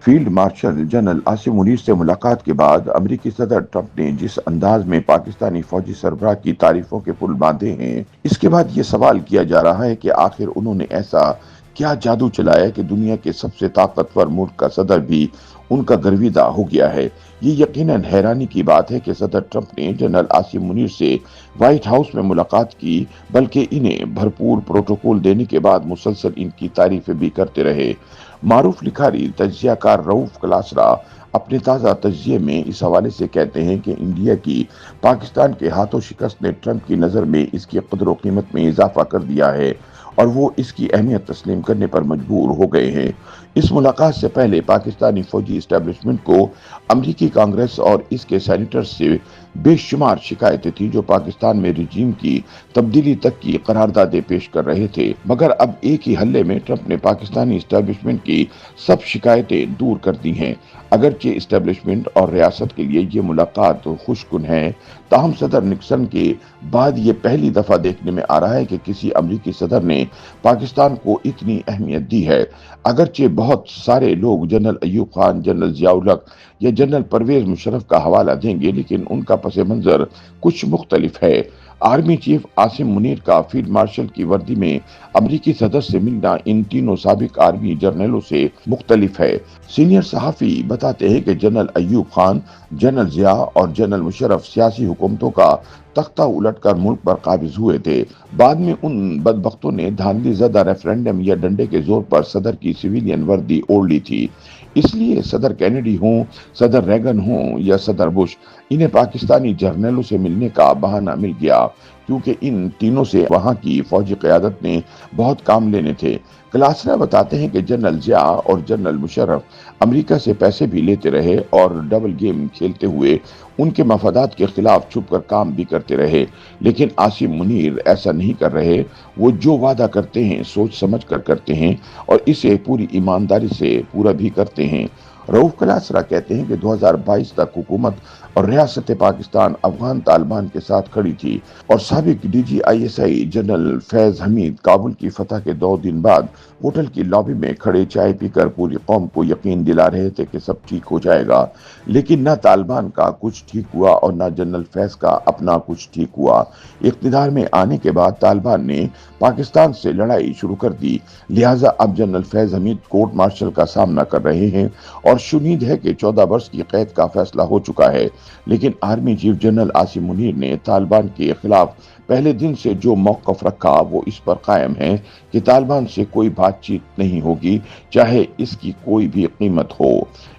Field marshal general Asim Munir سے ملاقات کے بعد امریکی صدر ٹرمپ نے جس انداز میں پاکستانی فوجی سربراہ کی تعریفوں کے پل باندھے ہیں، اس کے بعد یہ سوال کیا جا رہا ہے کہ آخر انہوں نے ایسا کیا جادو چلایا کہ دنیا کے سب سے طاقتور ملک کا صدر بھی ان کا گرویدہ ہو گیا ہے۔ یہ یقیناً حیرانی کی بات ہے کہ صدر ٹرمپ نے جنرل عاصم منیر سے وائٹ ہاؤس میں ملاقات کی، بلکہ انہیں بھرپور پروٹوکول دینے کے بعد مسلسل ان کی تعریفیں بھی کرتے رہے۔ معروف لکھاری تجزیہ کار رؤف کلاسرا اپنے تازہ تجزیے میں اس حوالے سے کہتے ہیں کہ انڈیا کی پاکستان کے ہاتھوں شکست نے ٹرمپ کی نظر میں اس کی قدر و قیمت میں اضافہ کر دیا ہے اور وہ اس کی اہمیت تسلیم کرنے پر مجبور ہو گئے ہیں۔ اس ملاقات سے پہلے پاکستانی فوجی اسٹیبلشمنٹ کو امریکی کانگریس اور اس کے سینیٹر سے بے شمار شکایتیں تھیں جو پاکستان میں رجیم کی تبدیلی تک کی قراردادیں پیش کر رہے تھے، مگر اب ایک ہی حلے میں ٹرمپ نے پاکستانی اسٹیبلشمنٹ کی سب شکایتیں دور کر دی ہیں۔ اگرچہ اسٹیبلشمنٹ اور ریاست کے لیے یہ ملاقات خوش کن ہے، تاہم صدر نکسن کے بعد یہ پہلی دفعہ دیکھنے میں آ رہا ہے کہ کسی امریکی صدر نے پاکستان کو اتنی اہمیت دی ہے۔ اگرچہ بہت سارے لوگ جنرل ایوب خان، جنرل ضیاء الحق یا جنرل پرویز مشرف کا حوالہ دیں گے، لیکن ان کا پس منظر کچھ مختلف ہے۔ آرمی چیف عاصم منیر کا فیلڈ مارشل کی وردی میں امریکی صدر سے ملنا ان تینوں سابق آرمی جرنیلوں سے مختلف ہے۔ سینئر صحافی بتاتے ہیں کہ جنرل ایوب خان، جنرل ضیاء اور جنرل مشرف سیاسی حکومتوں کا تختہ الٹ کر ملک پر قابض ہوئے تھے۔ بعد میں ان بدبختوں نے دھاندلی زدہ ریفرنڈم یا ڈنڈے کے زور پر صدر کی سویلین وردی اوڑھ لی تھی۔ اس لیے صدر کینیڈی ہوں، صدر ریگن ہوں یا صدر بش، انہیں پاکستانی جرنیلوں سے ملنے کا بہانہ مل گیا، کیونکہ ان تینوں سے وہاں کی فوجی قیادت نے بہت کام لینے تھے۔ کلاسرا بتاتے ہیں کہ جنرل ضیاء اور جنرل مشرف امریکہ سے پیسے بھی لیتے رہے اور ڈبل گیم کھیلتے ہوئے ان کے مفادات کے خلاف چھپ کر کام بھی کرتے رہے، لیکن عاصم منیر ایسا نہیں کر رہے۔ وہ جو وعدہ کرتے ہیں سوچ سمجھ کر کرتے ہیں اور اسے پوری ایمانداری سے پورا بھی کرتے ہیں۔ رؤف کلاسرا کہتے ہیں کہ 2022 تک حکومت اور ریاست پاکستان افغان طالبان کے ساتھ کھڑی تھی اور سابق D G I S I general Faiz Hameed Kabul کی فتح کے 2 دن بعد ہوٹل کی لابی میں کھڑے چائے پی کر پوری قوم کو یقین دلا رہے تھے کہ سب ٹھیک ہو جائے گا، لیکن نہ طالبان کا کچھ ٹھیک ہوا اور نہ جنرل فیض کا اپنا کچھ ٹھیک ہوا۔ اقتدار میں آنے کے بعد طالبان نے پاکستان سے لڑائی شروع کر دی، لہٰذا اب جنرل فیض حمید کورٹ مارشل کا سامنا کر رہے ہیں اور شنید ہے کہ 14 برس کی قید کا فیصلہ ہو چکا ہے۔ لیکن army chief general Asim Munir نے طالبان کے خلاف پہلے دن سے جو موقف رکھا وہ اس پر قائم ہے کہ طالبان سے کوئی بات چیت نہیں ہوگی، چاہے اس کی کوئی بھی قیمت ہو۔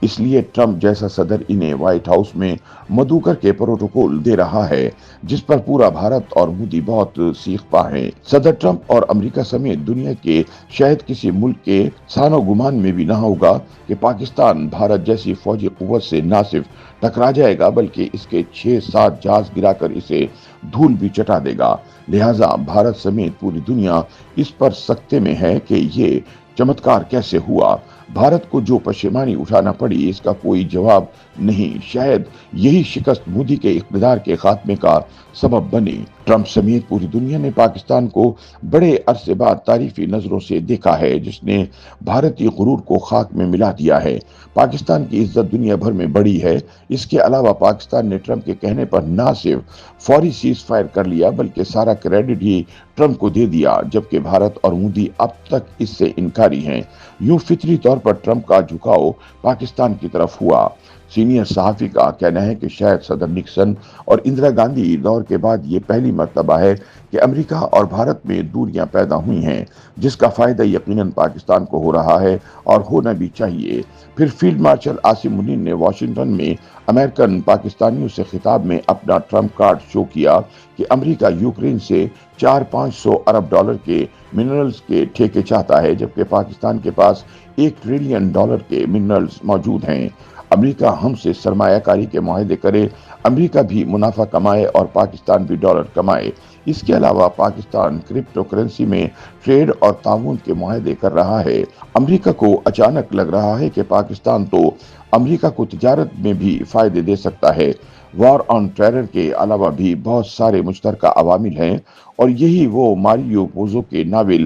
اس لیے ٹرمپ جیسا صدر انہیں وائٹ ہاؤس میں مدعو کر کے پروٹوکول دے رہا ہے، جس پر پورا بھارت اور مودی بہت سیخ پا ہیں۔ صدر ٹرمپ اور امریکہ سمیت دنیا کے شاید کسی ملک کے سان و گمان میں بھی نہ ہوگا کہ پاکستان بھارت جیسی فوجی قوت سے نہ صرف ٹکرا جائے گا بلکہ اس کے 6-7 جہاز گرا کر اسے دھول بھی چٹا دے گا۔ لہٰذا بھارت سمیت پوری دنیا اس پر سکتے میں ہے کہ یہ چمتکار کیسے ہوا۔ بھارت کو جو پشیمانی اٹھانا پڑی اس کا کوئی جواب نہیں، شاید یہی شکست مودی کے اقتدار کے خاتمے کا سبب بنے۔ ٹرمپ سمیت پوری دنیا نے پاکستان کو بڑے عرصے بعد تعریفی نظروں سے دیکھا ہے، جس نے بھارتی غرور کو خاک میں ملا دیا ہے۔ پاکستان کی عزت دنیا بھر میں بڑی ہے۔ اس کے علاوہ پاکستان نے ٹرمپ کے کہنے پر نہ صرف فوری سیز فائر کر لیا بلکہ سارا کریڈٹ ہی ٹرمپ کو دے دیا، جبکہ بھارت اور مودی اب تک اس سے انکاری ہیں۔ یوں فطری طور پر ٹرمپ کا جھکاؤ پاکستان کی طرف ہوا۔ سینئر صحافی کا کہنا ہے کہ شاید صدر نکسن اور اندرا گاندھی دور کے بعد یہ پہلی مرتبہ ہے کہ امریکہ اور بھارت میں دوریاں پیدا ہوئی ہیں، جس کا فائدہ یقیناً پاکستان کو ہو رہا ہے اور ہونا بھی چاہیے۔ پھر فیلڈ مارشل عاصم منیر نے واشنگٹن میں امریکن پاکستانیوں سے خطاب میں اپنا ٹرمپ کارڈ شو کیا کہ امریکہ یوکرین سے 400-500 ارب ڈالر کے منرلز کے ٹھیکے چاہتا ہے، جبکہ پاکستان کے پاس $1 ٹریلین کے منرلز موجود ہیں۔ امریکہ ہم سے سرمایہ کاری کے معاہدے کرے، امریکہ بھی منافع کمائے اور پاکستان بھی ڈالر کمائے۔ اس کے علاوہ پاکستان کرپٹو کرنسی میں ٹریڈ اور تعاون کے معاہدے کر رہا ہے۔ امریکہ کو اچانک لگ رہا ہے کہ پاکستان تو امریکہ کو تجارت میں بھی فائدے دے سکتا ہے۔ وار آن ٹیرر کے علاوہ بھی بہت سارے مشترکہ عوامل ہیں اور یہی وہ ماریو پوزو کے ناول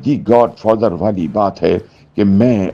دی گاڈ فادر والی بات ہے کہ میں